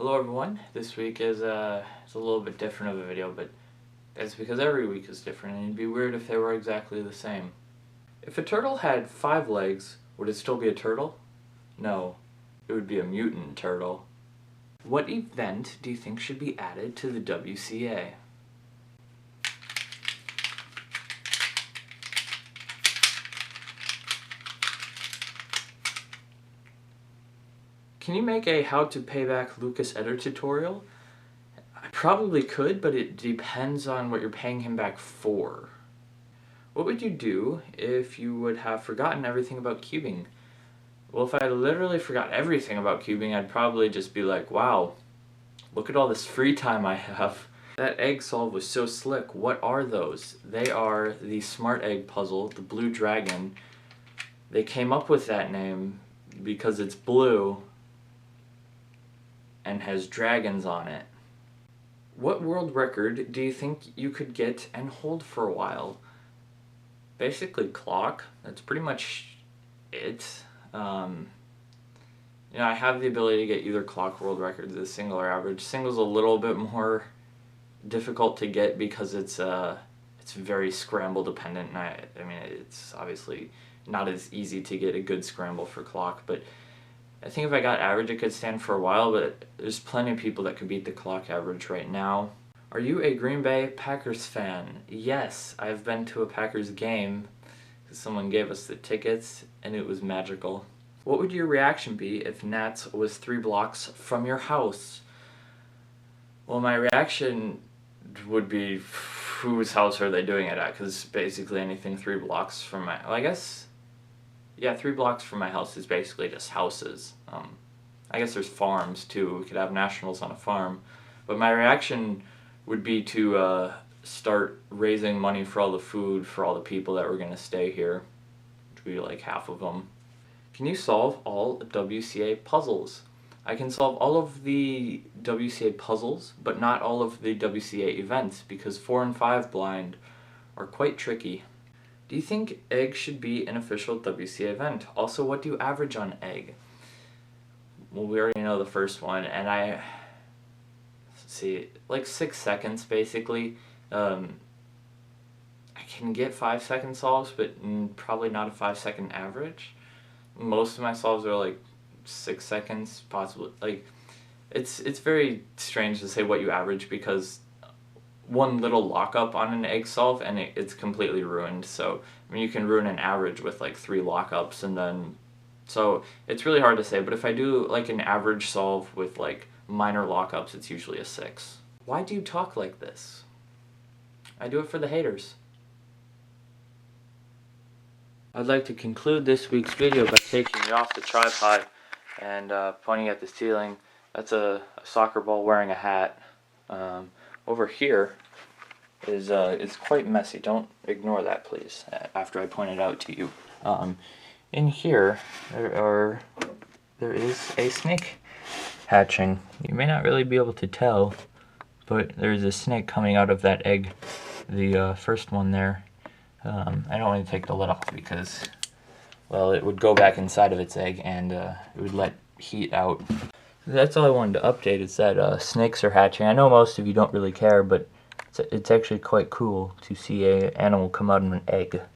Hello everyone, this week is it's a little bit different of a video, but that's because every week is different and it'd be weird if they were exactly the same. If a turtle had 5 legs, would it still be a turtle? No, it would be a mutant turtle. What event do you think should be added to the WCA? Can you make a how to pay back Lucas Eder tutorial? I probably could, but it depends on what you're paying him back for. What would you do if you would have forgotten everything about cubing? Well, if I literally forgot everything about cubing, I'd probably just be like, wow, look at all this free time I have. That egg solve was so slick. What are those? They are the Smart Egg puzzle, the Blue Dragon. They came up with that name because it's blue and has dragons on it. What world record do you think you could get and hold for a while? Basically clock. That's pretty much it. I have the ability to get either clock world records as single or average. Single's a little bit more difficult to get because it's very scramble dependent, and I mean it's obviously not as easy to get a good scramble for clock, but I think if I got average it could stand for a while, but there's plenty of people that could beat the clock average right now. Are you a Green Bay Packers fan? Yes, I've been to a Packers game because someone gave us the tickets and it was magical. What would your reaction be if Nats was 3 blocks from your house? Well, my reaction would be, whose house are they doing it at? Because basically anything 3 blocks from my... Well, I guess... Yeah, 3 blocks from my house is basically just houses. I guess there's farms too. We could have nationals on a farm. But my reaction would be to start raising money for all the food for all the people that were going to stay here. Which would be like half of them. Can you solve all WCA puzzles? I can solve all of the WCA puzzles, but not all of the WCA events, because 4 and 5 blind are quite tricky. Do you think egg should be an official WCA event? Also, what do you average on egg? Well, we already know the first one, and let's see, like 6 seconds basically. I can get 5-second solves, but probably not a 5-second average. Most of my solves are like 6 seconds, possibly. Like, it's very strange to say what you average because one little lockup on an egg solve and it's completely ruined. So I mean, you can ruin an average with like 3 lockups, and then so it's really hard to say. But if I do like an average solve with like minor lockups, it's usually a 6. Why do you talk like this? I do it for the haters. I'd like to conclude this week's video by taking it off the tripod and pointing at the ceiling. That's a soccer ball wearing a hat. Over here is quite messy. Don't ignore that, please, after I point it out to you. In here, there is a snake hatching. You may not really be able to tell, but there's a snake coming out of that egg, the first one there. I don't want to take the lid off because, well, it would go back inside of its egg and it would let heat out. That's all I wanted to update, is that snakes are hatching. I know most of you don't really care, but it's actually quite cool to see an animal come out of an egg.